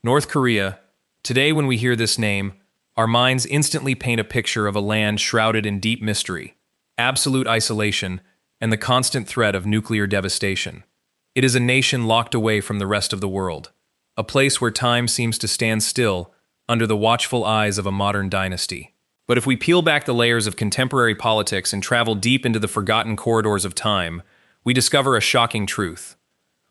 North Korea. Today, when we hear this name, our minds instantly paint a picture of a land shrouded in deep mystery, absolute isolation, and the constant threat of nuclear devastation. It is a nation locked away from the rest of the world, a place where time seems to stand still under the watchful eyes of a modern dynasty. But if we peel back the layers of contemporary politics and travel deep into the forgotten corridors of time, we discover a shocking truth.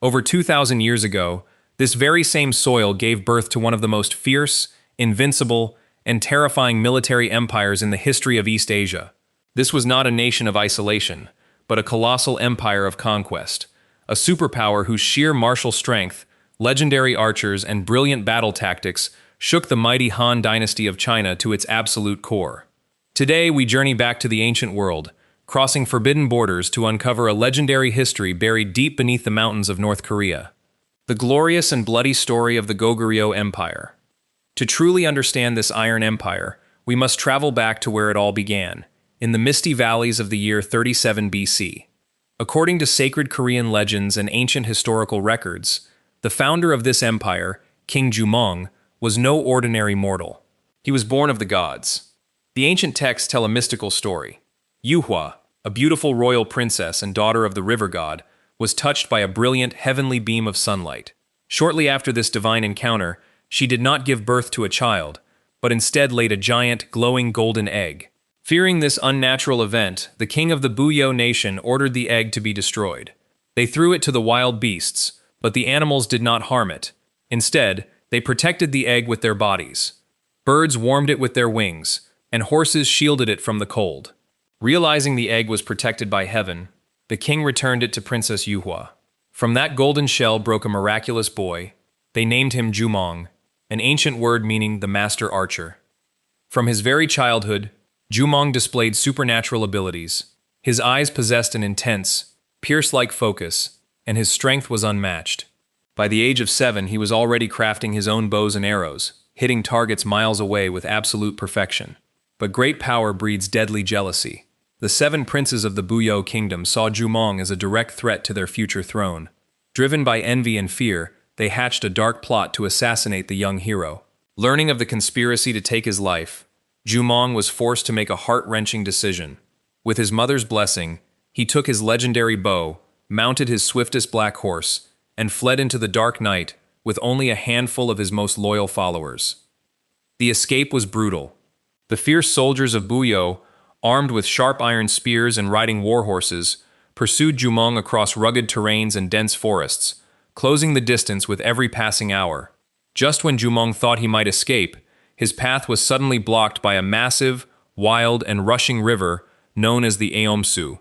Over 2,000 years ago, this very same soil gave birth to one of the most fierce, invincible, and terrifying military empires in the history of East Asia. This was not a nation of isolation, but a colossal empire of conquest, a superpower whose sheer martial strength, legendary archers, and brilliant battle tactics shook the mighty Han dynasty of China to its absolute core. Today, we journey back to the ancient world, crossing forbidden borders to uncover a legendary history buried deep beneath the mountains of North Korea. The glorious and bloody story of the Goguryeo Empire. To truly understand this Iron Empire, we must travel back to where it all began, in the misty valleys of the year 37 BC. According to sacred Korean legends and ancient historical records, the founder of this empire, King Jumong, was no ordinary mortal. He was born of the gods. The ancient texts tell a mystical story. Yuhua, a beautiful royal princess and daughter of the river god, was touched by a brilliant heavenly beam of sunlight. Shortly after this divine encounter, she did not give birth to a child, but instead laid a giant, glowing golden egg. Fearing this unnatural event, the king of the Goguryeo nation ordered the egg to be destroyed. They threw it to the wild beasts, but the animals did not harm it. Instead, they protected the egg with their bodies. Birds warmed it with their wings, and horses shielded it from the cold. Realizing the egg was protected by heaven, the king returned it to Princess Yuhua. From that golden shell broke a miraculous boy. They named him Jumong, an ancient word meaning the master archer. From his very childhood, Jumong displayed supernatural abilities. His eyes possessed an intense, pierce-like focus, and his strength was unmatched. By the age of 7, he was already crafting his own bows and arrows, hitting targets miles away with absolute perfection. But great power breeds deadly jealousy. The 7 princes of the Goguryeo kingdom saw Jumong as a direct threat to their future throne. Driven by envy and fear, they hatched a dark plot to assassinate the young hero. Learning of the conspiracy to take his life, Jumong was forced to make a heart-wrenching decision. With his mother's blessing, he took his legendary bow, mounted his swiftest black horse, and fled into the dark night with only a handful of his most loyal followers. The escape was brutal. The fierce soldiers of Goguryeo, armed with sharp iron spears and riding war horses, pursued Jumong across rugged terrains and dense forests, closing the distance with every passing hour. Just when Jumong thought he might escape, his path was suddenly blocked by a massive, wild, and rushing river known as the Gaemusa.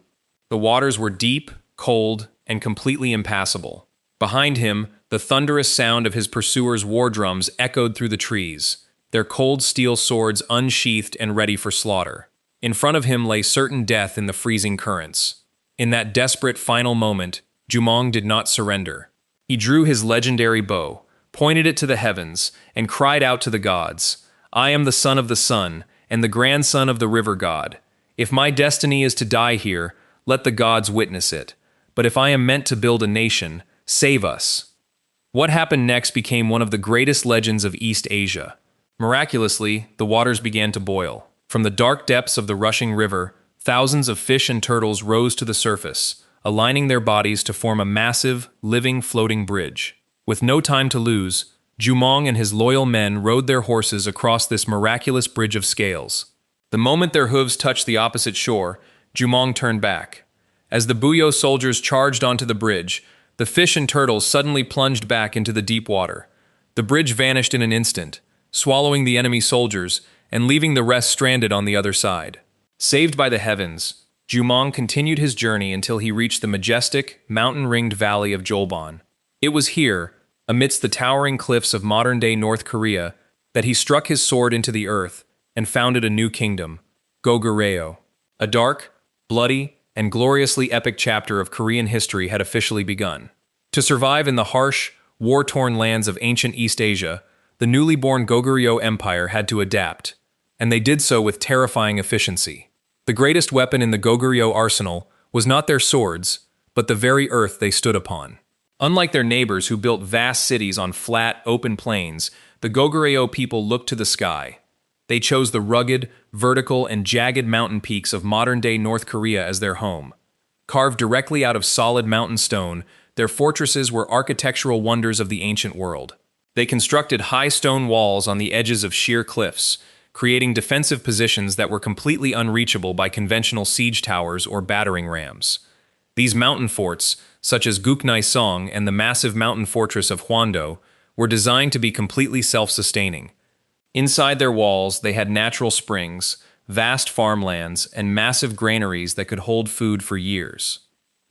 The waters were deep, cold, and completely impassable. Behind him, the thunderous sound of his pursuers' war drums echoed through the trees, their cold steel swords unsheathed and ready for slaughter. In front of him lay certain death in the freezing currents. In that desperate final moment, Jumong did not surrender. He drew his legendary bow, pointed it to the heavens, and cried out to the gods, "I am the son of the sun, and the grandson of the river god. If my destiny is to die here, let the gods witness it. But if I am meant to build a nation, save us." What happened next became one of the greatest legends of East Asia. Miraculously, the waters began to boil. From the dark depths of the rushing river, thousands of fish and turtles rose to the surface, aligning their bodies to form a massive, living, floating bridge. With no time to lose, Jumong and his loyal men rode their horses across this miraculous bridge of scales. The moment their hooves touched the opposite shore, Jumong turned back. As the Goguryeo soldiers charged onto the bridge, the fish and turtles suddenly plunged back into the deep water. The bridge vanished in an instant, swallowing the enemy soldiers and leaving the rest stranded on the other side. Saved by the heavens, Jumong continued his journey until he reached the majestic, mountain-ringed valley of Jolban. It was here, amidst the towering cliffs of modern-day North Korea, that he struck his sword into the earth and founded a new kingdom, Goguryeo. A dark, bloody, and gloriously epic chapter of Korean history had officially begun. To survive in the harsh, war-torn lands of ancient East Asia, the newly born Goguryeo Empire had to adapt, and they did so with terrifying efficiency. The greatest weapon in the Goguryeo arsenal was not their swords, but the very earth they stood upon. Unlike their neighbors who built vast cities on flat, open plains, the Goguryeo people looked to the sky. They chose the rugged, vertical, and jagged mountain peaks of modern-day North Korea as their home. Carved directly out of solid mountain stone, their fortresses were architectural wonders of the ancient world. They constructed high stone walls on the edges of sheer cliffs, creating defensive positions that were completely unreachable by conventional siege towers or battering rams. These mountain forts, such as Guknae-song and the massive mountain fortress of Hwando, were designed to be completely self-sustaining. Inside their walls, they had natural springs, vast farmlands, and massive granaries that could hold food for years.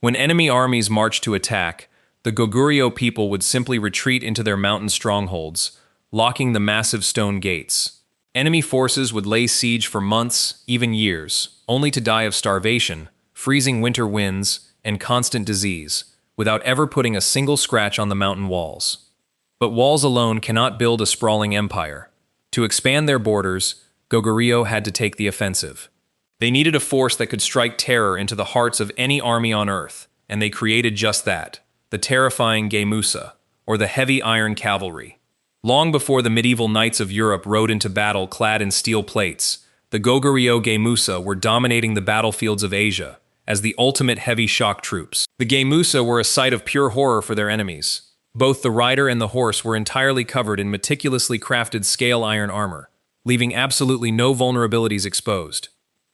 When enemy armies marched to attack, the Goguryeo people would simply retreat into their mountain strongholds, locking the massive stone gates. Enemy forces would lay siege for months, even years, only to die of starvation, freezing winter winds, and constant disease, without ever putting a single scratch on the mountain walls. But walls alone cannot build a sprawling empire. To expand their borders, Goguryeo had to take the offensive. They needed a force that could strike terror into the hearts of any army on Earth, and they created just that, the terrifying Gaemusa, or the heavy iron cavalry. Long before the medieval knights of Europe rode into battle clad in steel plates, the Goguryeo Gaemusa were dominating the battlefields of Asia as the ultimate heavy shock troops. The Gaemusa were a sight of pure horror for their enemies. Both the rider and the horse were entirely covered in meticulously crafted scale iron armor, leaving absolutely no vulnerabilities exposed.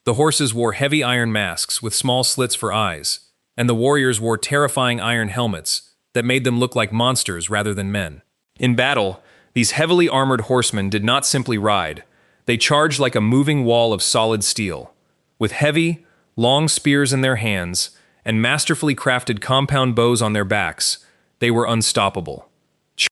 The horses wore heavy iron masks with small slits for eyes, and the warriors wore terrifying iron helmets that made them look like monsters rather than men. In battle, these heavily armored horsemen did not simply ride. They charged like a moving wall of solid steel. With heavy, long spears in their hands and masterfully crafted compound bows on their backs, they were unstoppable.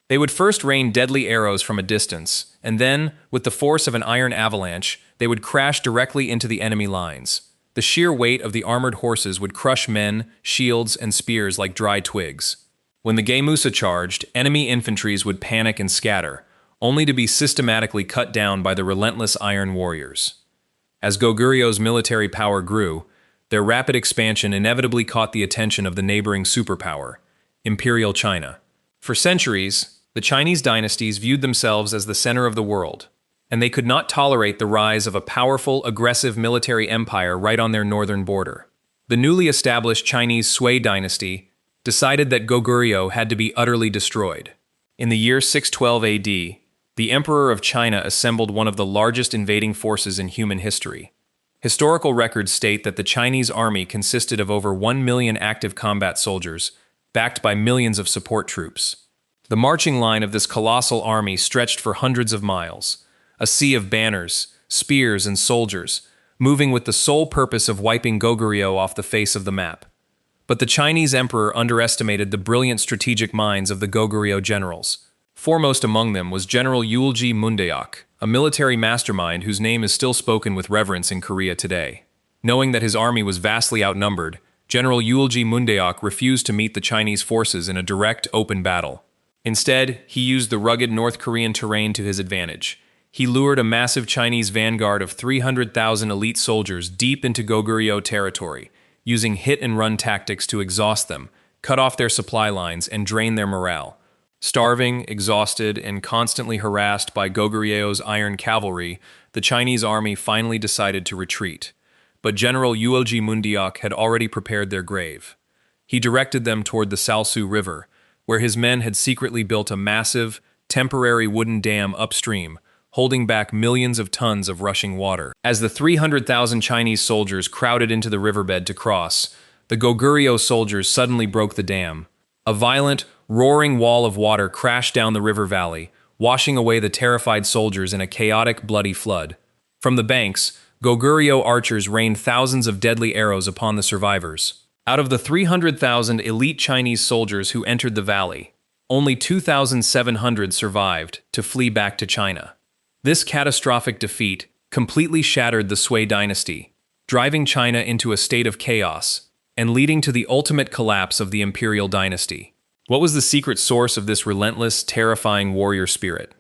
They would first rain deadly arrows from a distance, and then, with the force of an iron avalanche, they would crash directly into the enemy lines. The sheer weight of the armored horses would crush men, shields, and spears like dry twigs. When the Gaemusa charged, enemy infantries would panic and scatter, only to be systematically cut down by the relentless iron warriors. As Goguryeo's military power grew, their rapid expansion inevitably caught the attention of the neighboring superpower, Imperial China. For centuries, the Chinese dynasties viewed themselves as the center of the world, and they could not tolerate the rise of a powerful, aggressive military empire right on their northern border. The newly established Chinese Sui dynasty decided that Goguryeo had to be utterly destroyed. In the year 612 AD, the Emperor of China assembled one of the largest invading forces in human history. Historical records state that the Chinese army consisted of over 1 million active combat soldiers, backed by millions of support troops. The marching line of this colossal army stretched for hundreds of miles, a sea of banners, spears, and soldiers, moving with the sole purpose of wiping Goguryeo off the face of the map. But the Chinese emperor underestimated the brilliant strategic minds of the Goguryeo generals. Foremost among them was General Yulji Mundeok, a military mastermind whose name is still spoken with reverence in Korea today. Knowing that his army was vastly outnumbered, General Yulji Mundeok refused to meet the Chinese forces in a direct, open battle. Instead, he used the rugged North Korean terrain to his advantage. He lured a massive Chinese vanguard of 300,000 elite soldiers deep into Goguryeo territory, using hit-and-run tactics to exhaust them, cut off their supply lines, and drain their morale. Starving, exhausted, and constantly harassed by Goguryeo's iron cavalry, the Chinese army finally decided to retreat. But General Yulji Mundeok had already prepared their grave. He directed them toward the Salsu River, where his men had secretly built a massive, temporary wooden dam upstream, holding back millions of tons of rushing water. As the 300,000 Chinese soldiers crowded into the riverbed to cross, the Goguryeo soldiers suddenly broke the dam. A violent, roaring wall of water crashed down the river valley, washing away the terrified soldiers in a chaotic, bloody flood. From the banks, Goguryeo archers rained thousands of deadly arrows upon the survivors. Out of the 300,000 elite Chinese soldiers who entered the valley, only 2,700 survived to flee back to China. This catastrophic defeat completely shattered the Sui dynasty, driving China into a state of chaos and leading to the ultimate collapse of the imperial dynasty. What was the secret source of this relentless, terrifying warrior spirit?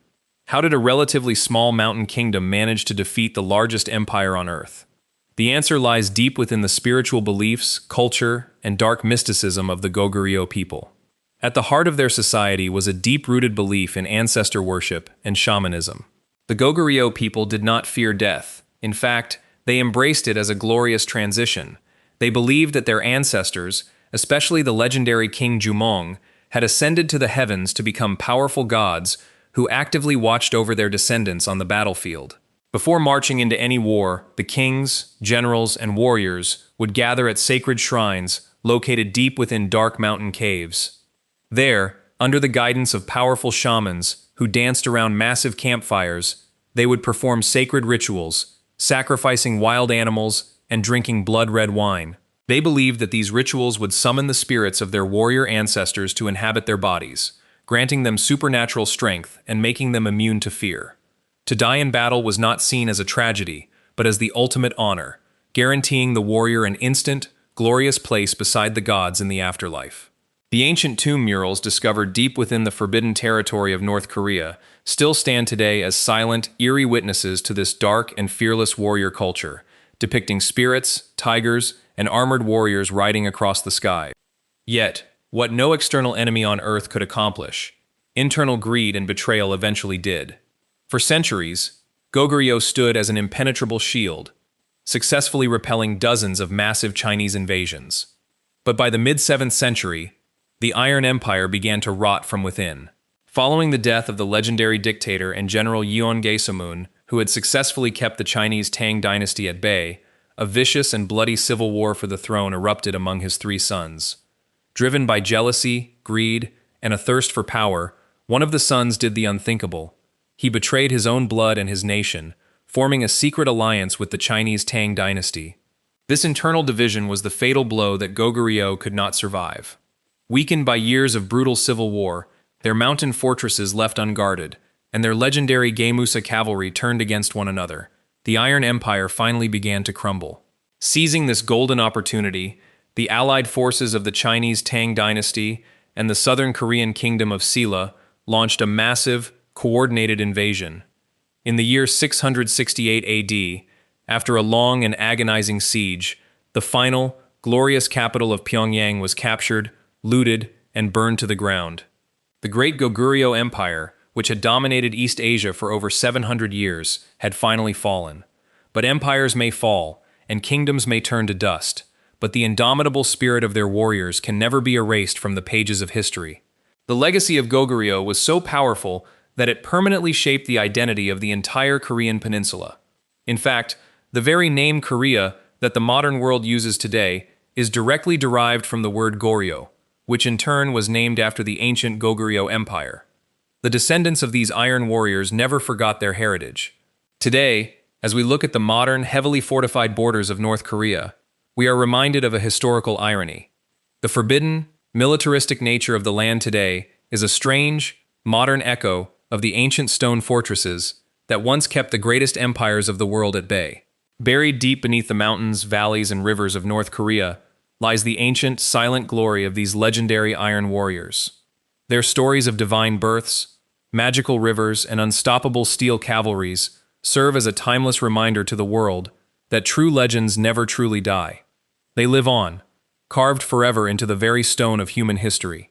How did a relatively small mountain kingdom manage to defeat the largest empire on Earth? The answer lies deep within the spiritual beliefs, culture, and dark mysticism of the Goguryeo people. At the heart of their society was a deep-rooted belief in ancestor worship and shamanism. The Goguryeo people did not fear death. In fact, they embraced it as a glorious transition. They believed that their ancestors, especially the legendary King Jumong, had ascended to the heavens to become powerful gods who actively watched over their descendants on the battlefield. Before marching into any war, the kings, generals, and warriors would gather at sacred shrines located deep within dark mountain caves. There, under the guidance of powerful shamans who danced around massive campfires, they would perform sacred rituals, sacrificing wild animals and drinking blood-red wine. They believed that these rituals would summon the spirits of their warrior ancestors to inhabit their bodies, granting them supernatural strength and making them immune to fear. To die in battle was not seen as a tragedy, but as the ultimate honor, guaranteeing the warrior an instant, glorious place beside the gods in the afterlife. The ancient tomb murals discovered deep within the forbidden territory of North Korea still stand today as silent, eerie witnesses to this dark and fearless warrior culture, depicting spirits, tigers, and armored warriors riding across the sky. Yet, what no external enemy on Earth could accomplish, internal greed and betrayal eventually did. For centuries, Goguryeo stood as an impenetrable shield, successfully repelling dozens of massive Chinese invasions. But by the mid-7th century, the Iron Empire began to rot from within. Following the death of the legendary dictator and general Gaemusa, who had successfully kept the Chinese Tang dynasty at bay, a vicious and bloody civil war for the throne erupted among his three sons. Driven by jealousy, greed, and a thirst for power, one of the sons did the unthinkable. He betrayed his own blood and his nation, forming a secret alliance with the Chinese Tang dynasty. This internal division was the fatal blow that Goguryeo could not survive. Weakened by years of brutal civil war, their mountain fortresses left unguarded, and their legendary Gaemusa cavalry turned against one another, the Iron Empire finally began to crumble. Seizing this golden opportunity, the allied forces of the Chinese Tang dynasty and the southern Korean kingdom of Silla launched a massive, coordinated invasion. In the year 668 AD, after a long and agonizing siege, the final, glorious capital of Pyongyang was captured, looted, and burned to the ground. The great Goguryeo Empire, which had dominated East Asia for over 700 years, had finally fallen. But empires may fall, and kingdoms may turn to dust, but the indomitable spirit of their warriors can never be erased from the pages of history. The legacy of Goguryeo was so powerful that it permanently shaped the identity of the entire Korean peninsula. In fact, the very name Korea that the modern world uses today is directly derived from the word Goryeo, which in turn was named after the ancient Goguryeo Empire. The descendants of these iron warriors never forgot their heritage. Today, as we look at the modern, heavily fortified borders of North Korea, we are reminded of a historical irony. The forbidden, militaristic nature of the land today is a strange, modern echo of the ancient stone fortresses that once kept the greatest empires of the world at bay. Buried deep beneath the mountains, valleys, and rivers of North Korea lies the ancient, silent glory of these legendary iron warriors. Their stories of divine births, magical rivers, and unstoppable steel cavalries serve as a timeless reminder to the world that true legends never truly die. They live on, carved forever into the very stone of human history.